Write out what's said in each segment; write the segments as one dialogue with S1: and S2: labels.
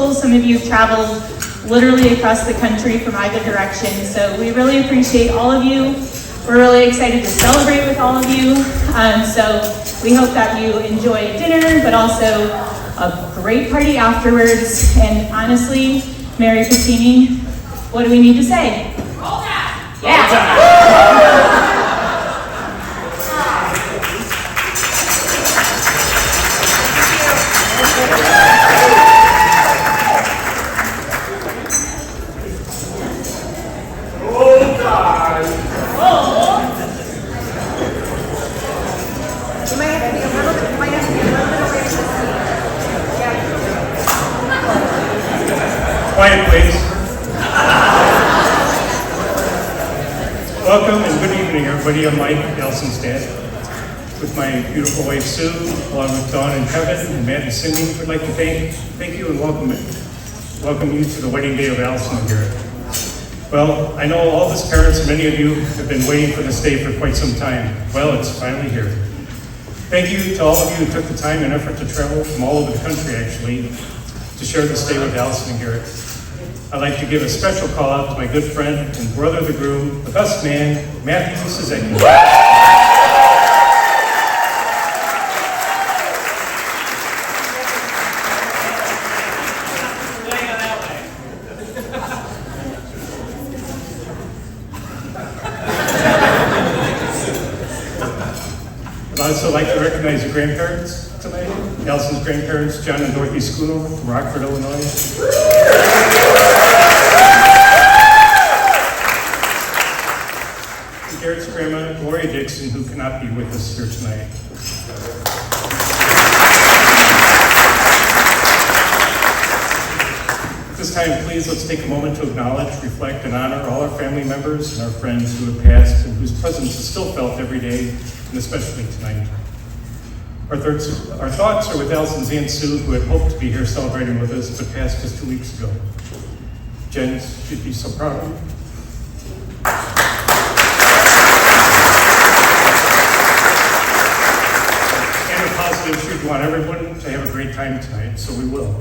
S1: local. Some of you have traveled literally across the country from either direction. So we really appreciate all of you. We're really excited to celebrate with all of you. So we hope that you enjoy dinner, but also a great party afterwards. And honestly, Mary Pacini, what do we need to say? Roll Tide! Yeah!
S2: Quiet, please. Welcome and good evening, everybody. I'm Mike, Allison's dad. With my beautiful wife, Sue, along with Dawn and Kevin, and Matt and Cindy, we'd like to thank you and welcome you to the wedding day of Allison and Garrett. Well, I know all of us parents, and many of you have been waiting for this day for quite some time. Well, it's finally here. Thank you to all of you who took the time and effort to travel from all over the country, actually, to share this day with Allison and Garrett. I'd like to give a special call out to my good friend and brother of the groom, the best man, Matthew Suzanne. I'd also like to recognize the grandparents tonight. Allison's grandparents, John and Dorothy Schoonover from Rockford, Illinois. And Garrett's grandma, Gloria Dixon, who cannot be with us here tonight. At this time, please, let's take a moment to acknowledge, reflect, and honor all our family members and our friends who have passed and whose presence is still felt every day, and especially tonight. Our thoughts are with Allison's Aunt Sue, who had hoped to be here celebrating with us, but passed just 2 weeks ago. Jen, she'd be so proud of you. And a positive, she'd want everyone to have a great time tonight, so we will.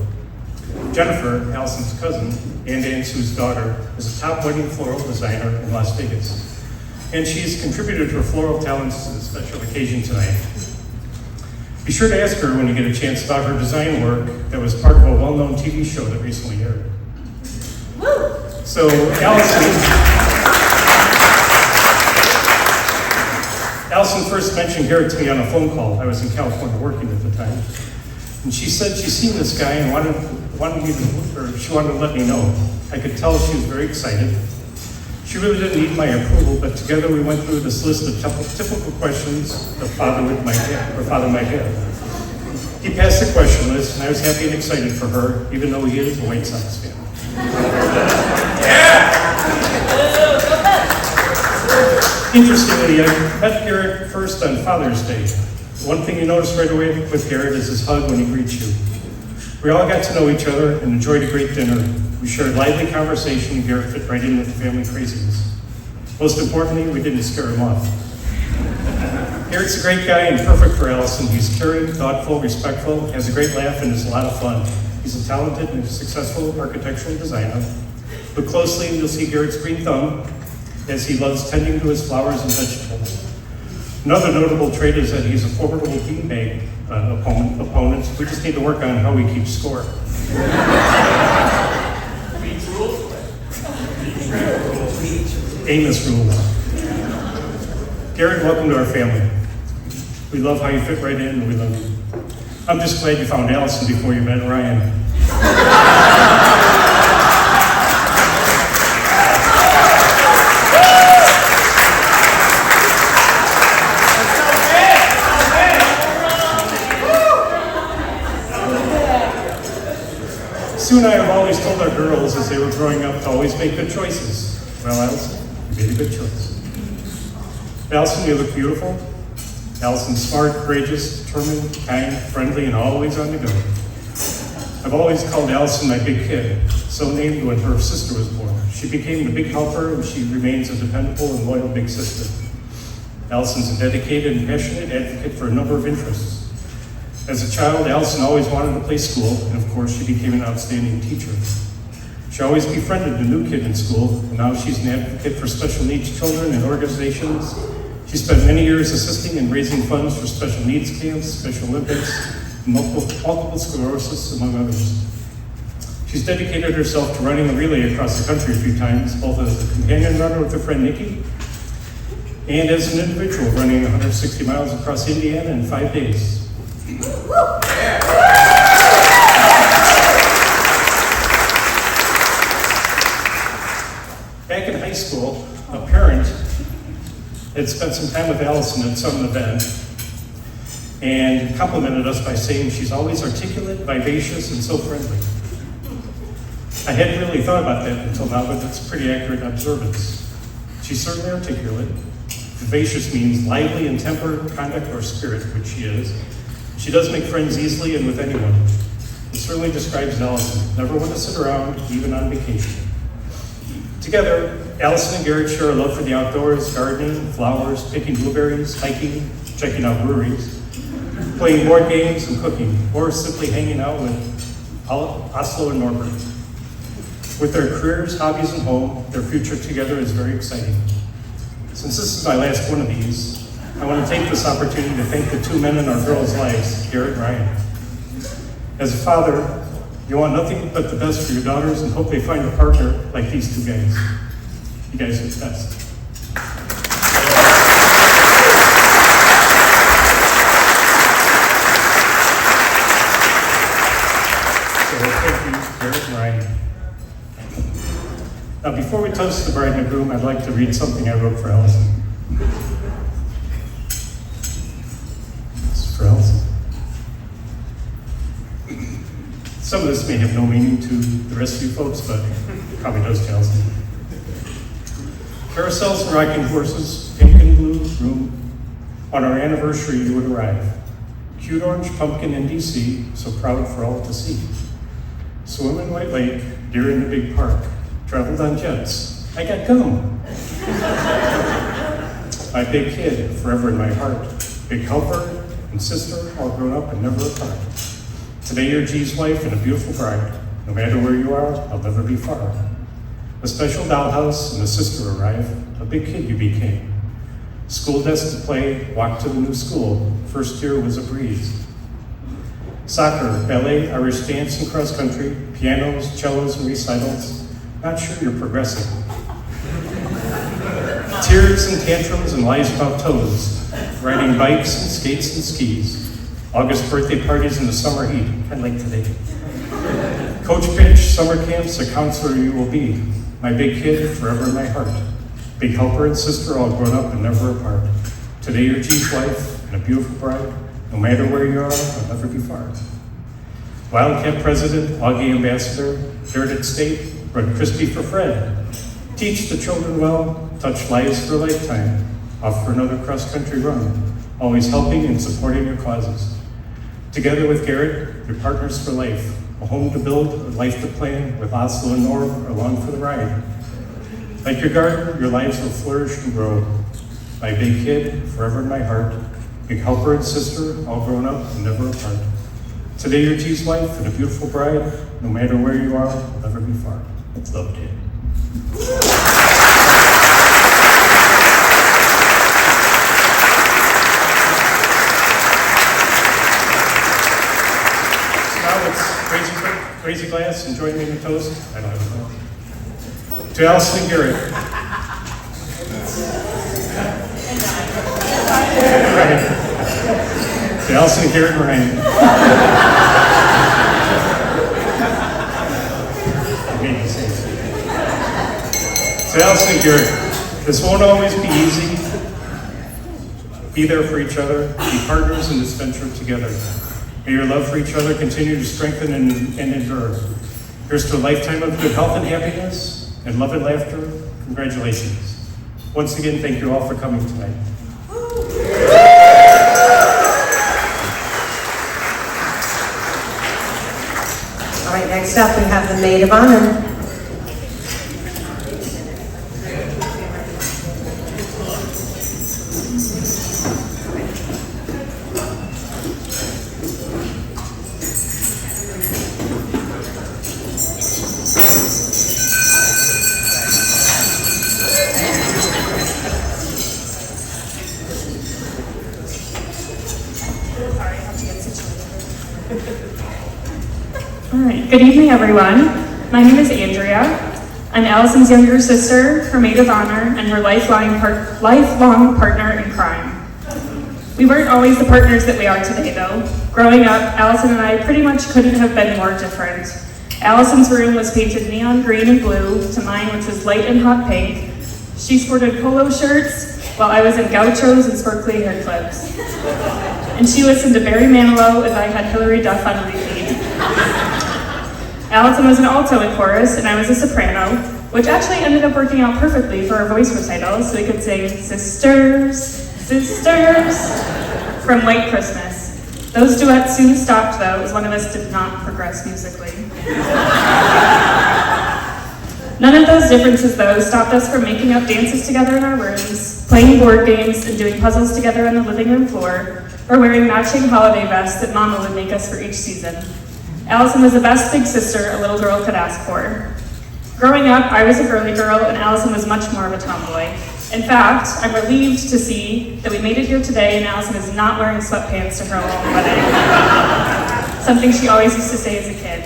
S2: Jennifer, Allison's cousin, and Aunt Sue's daughter, is a top wedding floral designer in Las Vegas. And she's contributed her floral talents to this special occasion tonight. Be sure to ask her when you get a chance about her design work that was part of a well-known TV show that recently aired. Woo! So Allison first mentioned Garrett to me on a phone call. I was in California working at the time. And she said she'd seen this guy and she wanted to let me know. I could tell she was very excited. She really didn't need my approval, but together we went through this list of typical questions a father might have. He passed the question list, and I was happy and excited for her, even though he is a White Sox fan. Yeah! Interestingly, I met Garrett first on Father's Day. One thing you notice right away with Garrett is his hug when he greets you. We all got to know each other and enjoyed a great dinner. We shared lively conversation, and Garrett fit right in with the family craziness. Most importantly, we didn't scare him off. Garrett's a great guy and perfect for Allison. He's caring, thoughtful, respectful, has a great laugh, and is a lot of fun. He's a talented and successful architectural designer. Look closely and you'll see Garrett's green thumb, as he loves tending to his flowers and vegetables. Another notable trait is that he's a formidable beanbag opponent. We just need to work on how we keep score. Amos rules. Garrett, welcome to our family. We love how you fit right in, and we love you. I'm just glad you found Allison before you met Ryan. Sue and I have always told our girls as they were growing up to always make good choices. Well, Allison, you made a good choice. Allison, you look beautiful. Allison's smart, courageous, determined, kind, friendly, and always on the go. I've always called Allison my big kid, so named when her sister was born. She became the big helper, and she remains a dependable and loyal big sister. Allison's a dedicated and passionate advocate for a number of interests. As a child, Allison always wanted to play school, and of course, she became an outstanding teacher. She always befriended a new kid in school, and now she's an advocate for special needs children and organizations. She spent many years assisting in raising funds for special needs camps, Special Olympics, and multiple sclerosis, among others. She's dedicated herself to running a relay across the country a few times, both as a companion runner with her friend Nikki, and as an individual running 160 miles across Indiana in 5 days. Back in high school, a parent had spent some time with Allison at some event and complimented us by saying she's always articulate, vivacious, and so friendly. I hadn't really thought about that until now, but it's a pretty accurate observance. She's certainly articulate. Vivacious means lively in temper, conduct, or spirit, which she is. She does make friends easily and with anyone. It certainly describes Allison. Never want to sit around, even on vacation. Together, Allison and Garrett share a love for the outdoors, gardening, flowers, picking blueberries, hiking, checking out breweries, playing board games and cooking, or simply hanging out with Oslo and Norbert. With their careers, hobbies, and home, their future together is very exciting. Since this is my last one of these, I want to take this opportunity to thank the two men in our girls' lives, Garrett and Ryan. As a father, you want nothing but the best for your daughters and hope they find a partner like these two guys. You guys are the best. So thank you, Garrett and Ryan. Now, before we toast the bride and the groom, I'd like to read something I wrote for Allison. This is for Allison. Some of this may have no meaning to the rest of you folks, but it probably does to Allison. Carousels and rocking horses, pink and blue room. On our anniversary, you would arrive. Cute orange pumpkin in DC, so proud for all to see. Swim in White Lake, deer in the big park. Traveled on jets. I got gum. My big kid, forever in my heart. Big helper and sister, all grown up and never apart. Today you're G's wife and a beautiful bride. No matter where you are, I'll never be far. A special dollhouse and a sister arrive. A big kid you became. School desk to play, walk to the new school. First year was a breeze. Soccer, ballet, Irish dance, and cross country. Pianos, cellos, and recitals. Not sure you're progressing. Tears and tantrums and lies about toes. Riding bikes and skates and skis. August birthday parties in the summer heat, kind of like today. Coach pitch, summer camps, a counselor you will be. My big kid, forever in my heart. Big helper and sister, all grown up and never apart. Today you're G's wife and a beautiful bride. No matter where you are, I'll never be far. Wildcat president, Augie ambassador, Heritage State, Bread crispy for Fred. Teach the children well, touch lives for a lifetime. Off for another cross-country run. Always helping and supporting your causes. Together with Garrett, your partners for life. A home to build, a life to plan, with Oslo and Norb along for the ride. Like your garden, your lives will flourish and grow. My big kid, forever in my heart. Big helper and sister, all grown up and never apart. Today you're G's wife and a beautiful bride. No matter where you are, I'll never be far. Love, Dad. So now it's crazy glass and join me in the toast. I don't have a toast. To Allison and Garrett. Right. To Allison and Garrett and Ryan. To Allison and Garrett, this won't always be easy. Be there for each other, be partners in this venture together. May your love for each other continue to strengthen and endure. Here's to a lifetime of good health and happiness, and love and laughter. Congratulations. Once again, thank you all for coming tonight.
S3: All right, next up we have the maid of honor.
S4: Good evening, everyone. My name is Andrea. I'm Allison's younger sister, her maid of honor, and her lifelong partner in crime. We weren't always the partners that we are today, though. Growing up, Allison and I pretty much couldn't have been more different. Allison's room was painted neon green and blue to mine, which was light and hot pink. She sported polo shirts, while I was in gauchos and sparkly hair clips. And she listened to Barry Manilow as I had Hillary Duff on repeat. Allison was an alto in chorus, and I was a soprano, which actually ended up working out perfectly for our voice recitals, so we could sing Sisters, Sisters from White Christmas. Those duets soon stopped, though, as one of us did not progress musically. None of those differences, though, stopped us from making up dances together in our rooms, playing board games, and doing puzzles together on the living room floor, or wearing matching holiday vests that Mama would make us for each season. Allison was the best big sister a little girl could ask for. Growing up, I was a girly girl, and Allison was much more of a tomboy. In fact, I'm relieved to see that we made it here today, and Allison is not wearing sweatpants to her own wedding. Something she always used to say as a kid.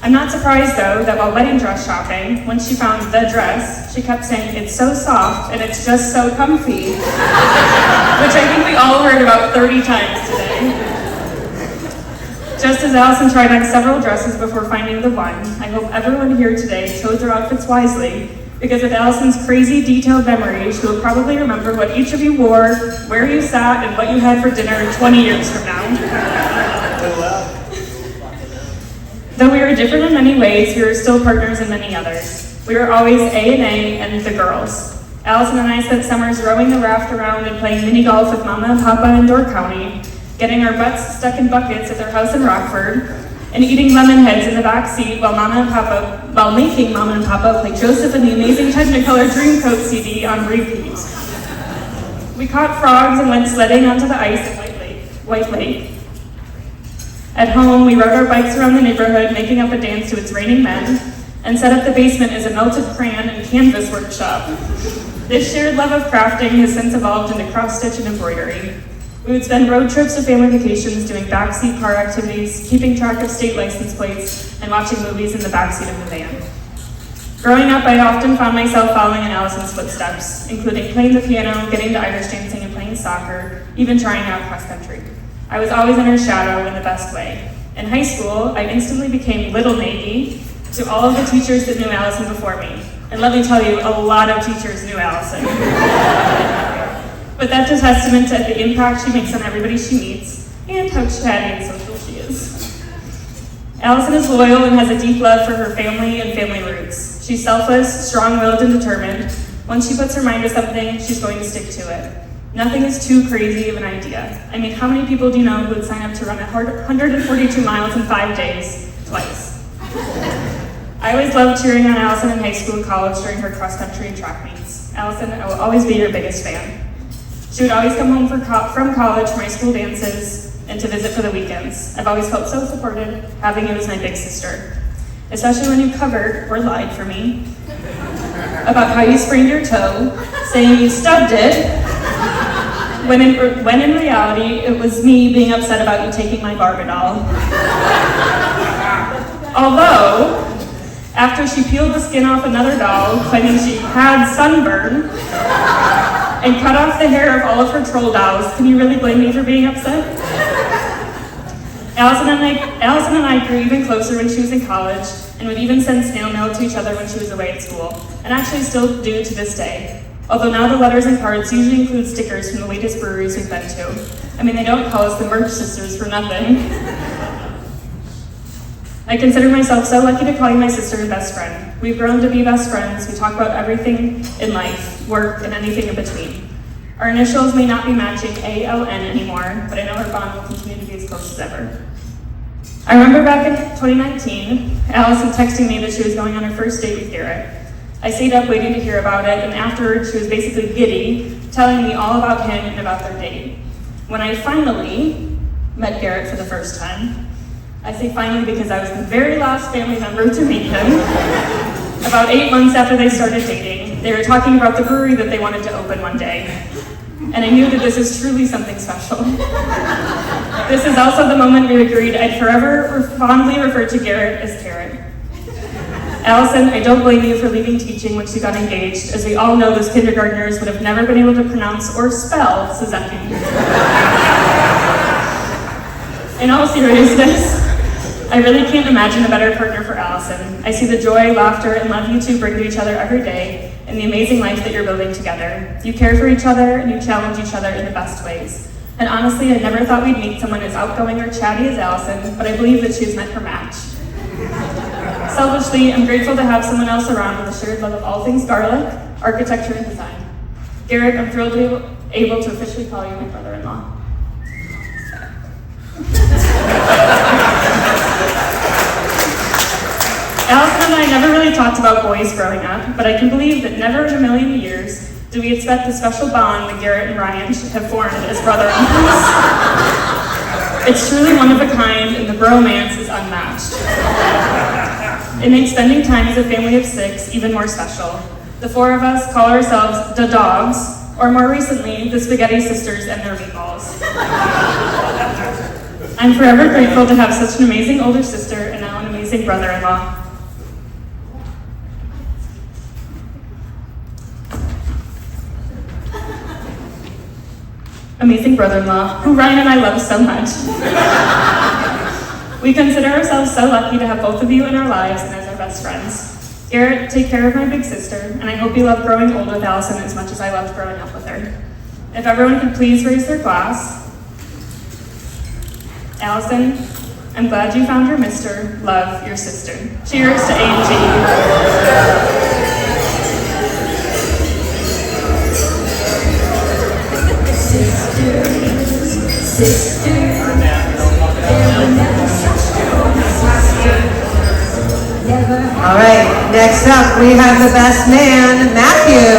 S4: I'm not surprised, though, that while wedding dress shopping, when she found the dress, she kept saying, "It's so soft, and it's just so comfy," which I think we all heard about 30 times today. Just as Allison tried on several dresses before finding the one, I hope everyone here today chose their outfits wisely, because with Allison's crazy detailed memory, she will probably remember what each of you wore, where you sat, and what you had for dinner 20 years from now. Though we were different in many ways, we were still partners in many others. We were always A&A and the girls. Allison and I spent summers rowing the raft around and playing mini golf with Mama and Papa in Door County, getting our butts stuck in buckets at their house in Rockford, and eating lemon heads in the back seat while making Mama and Papa play Joseph and the Amazing Technicolor Dreamcoat CD on repeat. We caught frogs and went sledding onto the ice at White Lake. At home, we rode our bikes around the neighborhood, making up a dance to It's Raining Men, and set up the basement as a melted crayon and canvas workshop. This shared love of crafting has since evolved into cross-stitch and embroidery. We would spend road trips to family vacations doing backseat car activities, keeping track of state license plates, and watching movies in the backseat of the van. Growing up, I often found myself following in Allison's footsteps, including playing the piano, getting to Irish dancing, and playing soccer, even trying out cross country. I was always in her shadow in the best way. In high school, I instantly became Little Maggie to all of the teachers that knew Allison before me. And let me tell you, a lot of teachers knew Allison. But that's a testament to the impact she makes on everybody she meets, and how chatty and social she is. Allison is loyal and has a deep love for her family and family roots. She's selfless, strong-willed, and determined. Once she puts her mind to something, she's going to stick to it. Nothing is too crazy of an idea. I mean, how many people do you know who would sign up to run 142 miles in 5 days, twice? I always loved cheering on Allison in high school and college during her cross-country and track meets. Allison, I will always be your biggest fan. She would always come home from college for my school dances and to visit for the weekends. I've always felt so supported having you as my big sister, especially when you covered or lied for me about how you sprained your toe, saying you stubbed it, when in reality, it was me being upset about you taking my Barbie doll. Although, after she peeled the skin off another doll, claiming she had sunburn, and cut off the hair of all of her troll dolls, can you really blame me for being upset? Allison and I grew even closer when she was in college, and would even send snail mail to each other when she was away at school, and actually still do to this day. Although now the letters and cards usually include stickers from the latest breweries we've been to. I mean, they don't call us the Merch Sisters for nothing. I consider myself so lucky to call you my sister and best friend. We've grown to be best friends. We talk about everything in life, work, and anything in between. Our initials may not be matching ALN anymore, but I know our bond will continue to be as close as ever. I remember back in 2019, Allison texting me that she was going on her first date with Garrett. I stayed up waiting to hear about it, and afterwards she was basically giddy, telling me all about him and about their date. When I finally met Garrett for the first time, I say finally because I was the very last family member to meet him. About 8 months after they started dating, they were talking about the brewery that they wanted to open one day. And I knew that this is truly something special. This is also the moment we agreed I'd forever fondly refer to Garrett as Carrot. Allison, I don't blame you for leaving teaching once you got engaged, as we all know those kindergartners would have never been able to pronounce or spell Suzuki. In all seriousness, I really can't imagine a better partner for Allison. I see the joy, laughter, and love you two bring to each other every day, and the amazing life that you're building together. You care for each other, and you challenge each other in the best ways. And honestly, I never thought we'd meet someone as outgoing or chatty as Allison, but I believe that she's meant her match. Selfishly, I'm grateful to have someone else around with a shared love of all things garlic, architecture, and design. Garrett, I'm thrilled to be able to officially call you my brother-in-law. Allison and I never really talked about boys growing up, but I can believe that never in a million years do we expect the special bond that Garrett and Ryan have formed as brother-in-laws. It's truly one of a kind, and the bromance is unmatched. It makes spending time as a family of 6 even more special. The 4 of us call ourselves the Dogs, or more recently, the Spaghetti Sisters and their meatballs. I'm forever grateful to have such an amazing older sister and now an amazing brother-in-law. Amazing brother-in-law, who Ryan and I love so much. We consider ourselves so lucky to have both of you in our lives and as our best friends. Garrett, take care of my big sister, and I hope you love growing old with Allison as much as I loved growing up with her. If everyone could please raise their glass. Allison, I'm glad you found your Mr. Love your sister. Cheers to A&G.
S3: All right, next up, we have the best man, Matthew.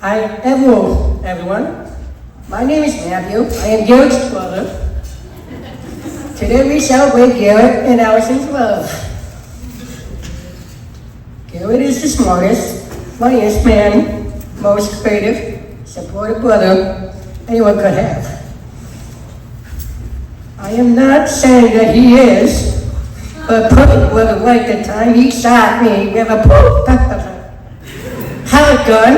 S5: Hi, hello, everyone. My name is Matthew. I am Garrett's brother. Today we celebrate Garrett and Allison's love. Garrett is the smartest, funniest man, most creative, supportive brother anyone could have. I am not saying that he is, but perfect brother like the time he shot me with a pellet gun.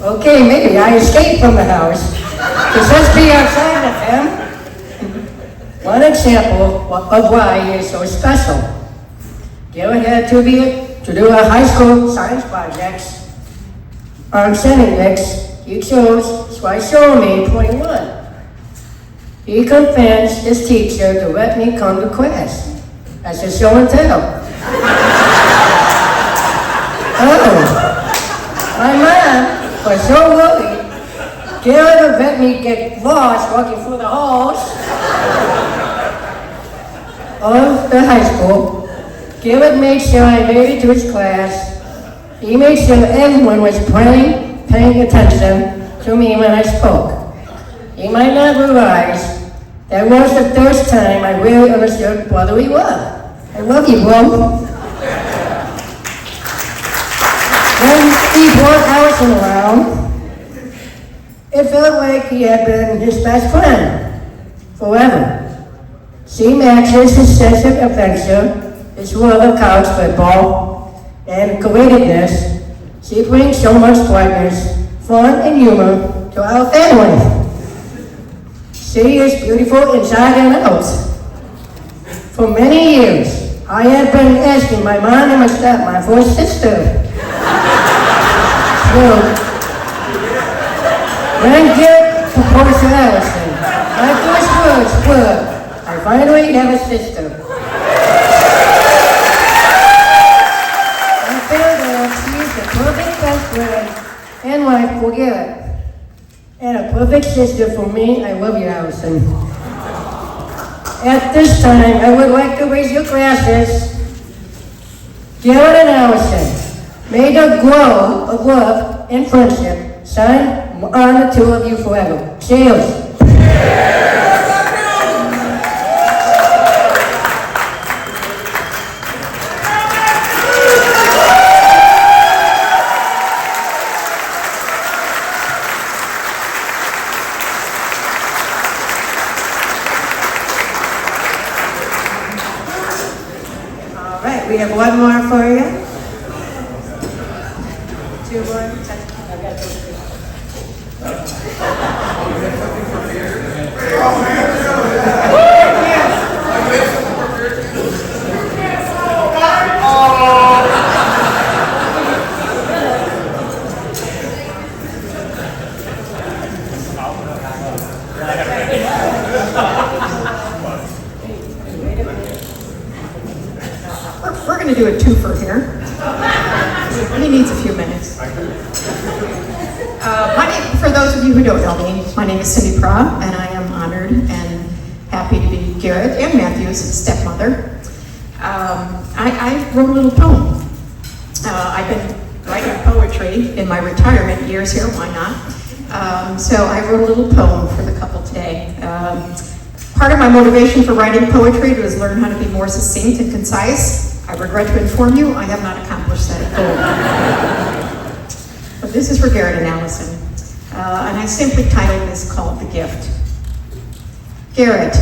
S5: Okay, maybe I escaped from the house. Because let's be outside of him. One example of why he is so special. Garrett had to do a high school science projects on Senate mix. He chose, so I showed me 21. He convinced his teacher to let me come to class. That's a show and tell. Oh, my mom was so worried. Garrett would let me get lost walking through the halls of the high school. Garrett made sure I made it to his class. He made sure everyone was paying attention to me when I spoke. He might not realize that was the first time I really understood brotherly love. I love you, bro. When he brought Allison around, it felt like he had been his best friend forever. She matches his sense of adventure, his love of college football, and creativeness. She brings so much brightness, fun, and humor to our family. She is beautiful inside and out. For many years, I have been asking my mom and my stepmom for a sister. So, when Garrett proposed to Allison, my first words were, I finally have a sister. I feel that she is the perfect best friend and wife for Garrett. And a perfect sister for me. I love you, Allison. At this time, I would like to raise your glasses. Garrett and Allison, may the glow of love and friendship shine on the two of you forever. Cheers.
S3: we have one more for you. Two more.
S6: We're going to do a twofer here. He needs a few minutes. For those of you who don't know me, my name is Cindy Pra, and I am honored and happy to be Garrett and Matthew's stepmother. I wrote a little poem. I've been writing poetry in my retirement years here, why not? So I wrote a little poem for the couple today. Part of my motivation for writing poetry was learn how to be more succinct and concise. I regret to inform you, I have not accomplished that goal. But this is for Garrett and Allison. And I simply titled this called The Gift. Garrett,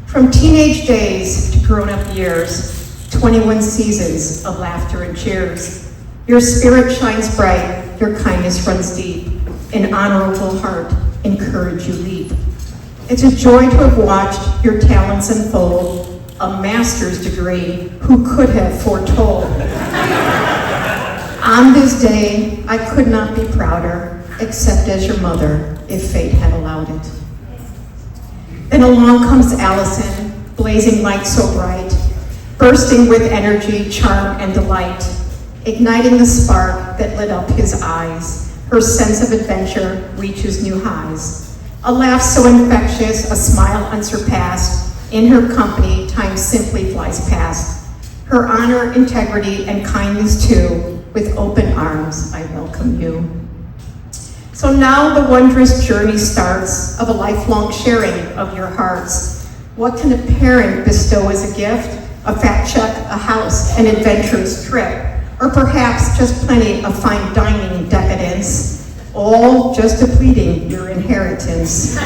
S6: from teenage days to grown-up years, 21 seasons of laughter and cheers. Your spirit shines bright, your kindness runs deep. An honorable heart, encourage you leap. It's a joy to have watched your talents unfold, a master's degree, who could have foretold? On this day, I could not be prouder, except as your mother, if fate had allowed it. Then along comes Allison, blazing light so bright, bursting with energy, charm, and delight, igniting the spark that lit up his eyes. Her sense of adventure reaches new highs. A laugh so infectious, a smile unsurpassed. In her company, time simply flies past. Her honor, integrity, and kindness too, with open arms, I welcome you. So now the wondrous journey starts of a lifelong sharing of your hearts. What can a parent bestow as a gift? A fat check, a house, an adventurous trip, or perhaps just plenty of fine dining decadence, all just depleting your inheritance.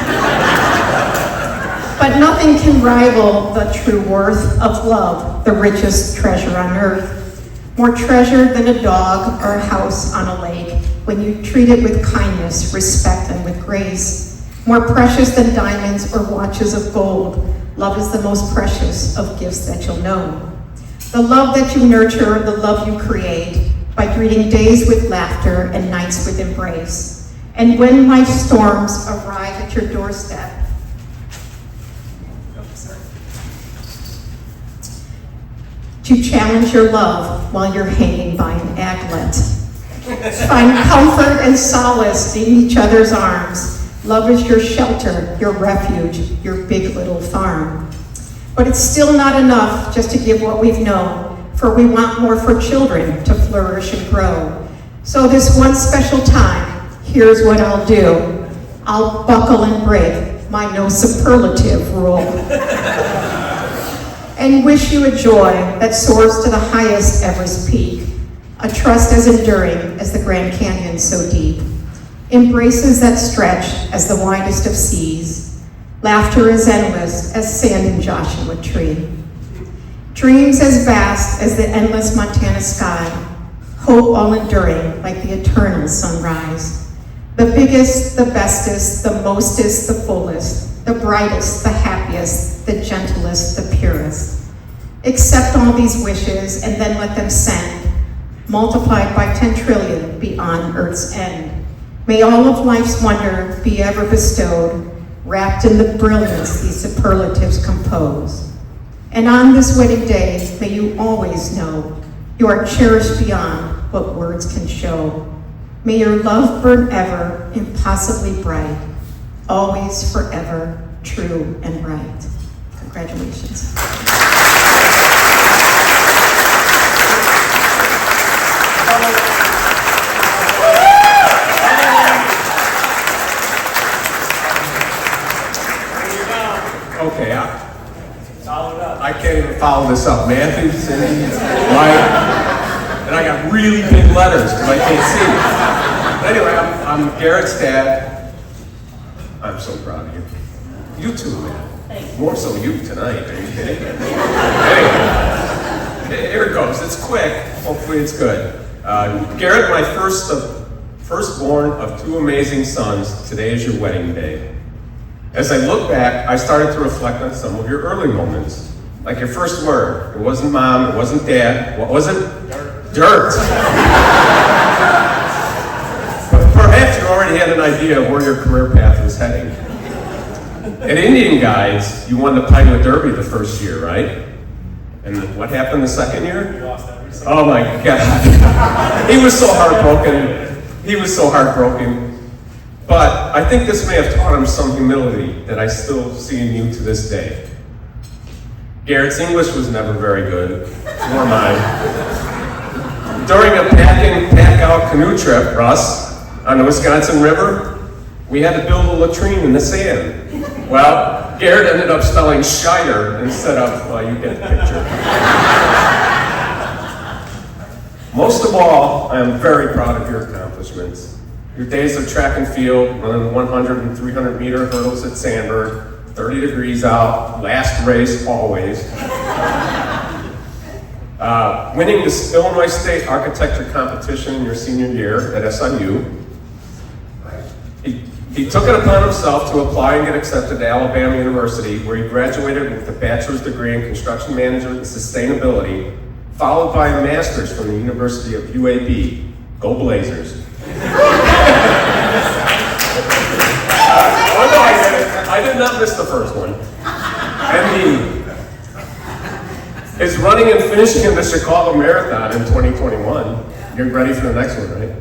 S6: But nothing can rival the true worth of love, the richest treasure on earth. More treasured than a dog or a house on a lake, when you treat it with kindness, respect, and with grace. More precious than diamonds or watches of gold, love is the most precious of gifts that you'll know. The love that you nurture, the love you create, by greeting days with laughter and nights with embrace. And when life's storms arrive at your doorstep, to challenge your love while you're hanging by an aglet. Find comfort and solace in each other's arms. Love is your shelter, your refuge, your big little farm. But it's still not enough just to give what we've known, for we want more for children to flourish and grow. So this one special time, here's what I'll do. I'll buckle and break my no superlative rule. And wish you a joy that soars to the highest Everest peak, a trust as enduring as the Grand Canyon so deep, embraces that stretch as the widest of seas, laughter as endless as sand in Joshua Tree, dreams as vast as the endless Montana sky, hope all enduring like the eternal sunrise, the biggest, the bestest, the mostest, the fullest, the brightest, the happiest, the gentlest, the purest. Accept all these wishes and then let them send, multiplied by 10 trillion beyond Earth's end. May all of life's wonder be ever bestowed, wrapped in the brilliance these superlatives compose. And on this wedding day, may you always know you are cherished beyond what words can show. May your love burn ever, impossibly bright, always, forever, true and right. Congratulations.
S7: Okay, I can't even follow this up. Matthew, Cindy, Mike, and I got really big letters because I can't see. But anyway, I'm Garrett's dad. I'm so proud of you. You too, man. More so you tonight. Are you kidding? Anyway, Here it goes. It's quick. Hopefully it's good. Garrett, my firstborn of 2 amazing sons, today is your wedding day. As I look back, I started to reflect on some of your early moments. Like your first word. It wasn't mom, it wasn't dad. What was it? Dirt. But perhaps you already had an idea of where your career path was heading. At Indian Guides, you won the Pilot Derby the first year, right? And what happened the second year?
S2: We lost every single.
S7: Oh my God. He was so heartbroken. He was so heartbroken. But I think this may have taught him some humility that I still see in you to this day. Garrett's English was never very good, nor mine. During a pack-out canoe trip, Russ, on the Wisconsin River, we had to build a latrine in the sand. Well, Garrett ended up spelling Shire instead of, well, you get the picture. Most of all, I am very proud of your accomplishments. Your days of track and field, running 100 and 300 meter hurdles at Sandburg, 30 degrees out, last race always. Winning the Illinois State Architecture Competition in your senior year at SIU. He took it upon himself to apply and get accepted to Alabama University, where he graduated with a bachelor's degree in construction management and sustainability, followed by a master's from the University of UAB. Go Blazers. Oh no, I did not miss the first one. And he is running and finishing in the Chicago Marathon in 2021. You're ready for the next one, right?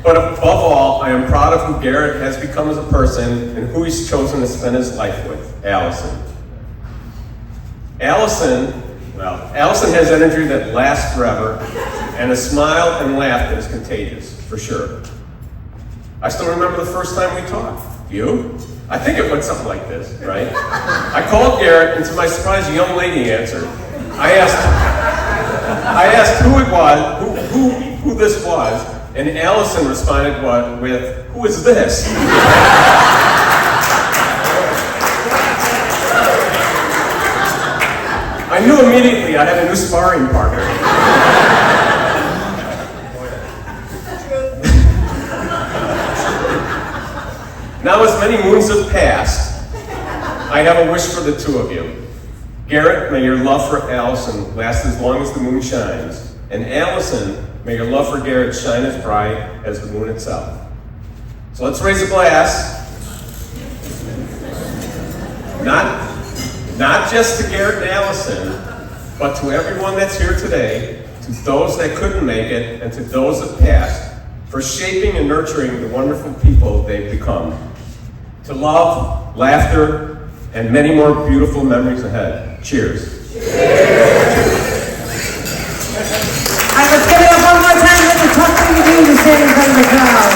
S7: But above all, I am proud of who Garrett has become as a person and who he's chosen to spend his life with, Allison. Allison has energy that lasts forever and a smile and laugh that is contagious, for sure. I still remember the first time we talked. You? I think it went something like this, right? I called Garrett, and to my surprise, a young lady answered. I asked who it was, who this was, and Allison responded with, "Who is this?" I knew immediately I had a new sparring partner. Now, as many moons have passed, I have a wish for the two of you. Garrett, may your love for Allison last as long as the moon shines. And Allison, may your love for Garrett shine as bright as the moon itself. So let's raise a glass. Not just to Garrett and Allison, but to everyone that's here today, to those that couldn't make it, and to those that passed, for shaping and nurturing the wonderful people they've become. To love, laughter, and many more beautiful memories ahead. Cheers.
S3: All right, let's give it up one more time. It's a tough thing to do to stand in front of the crowd.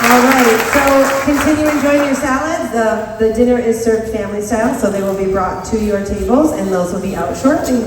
S3: All right, so continue enjoying your salads. The dinner is served family style, so they will be brought to your tables, and those will be out shortly.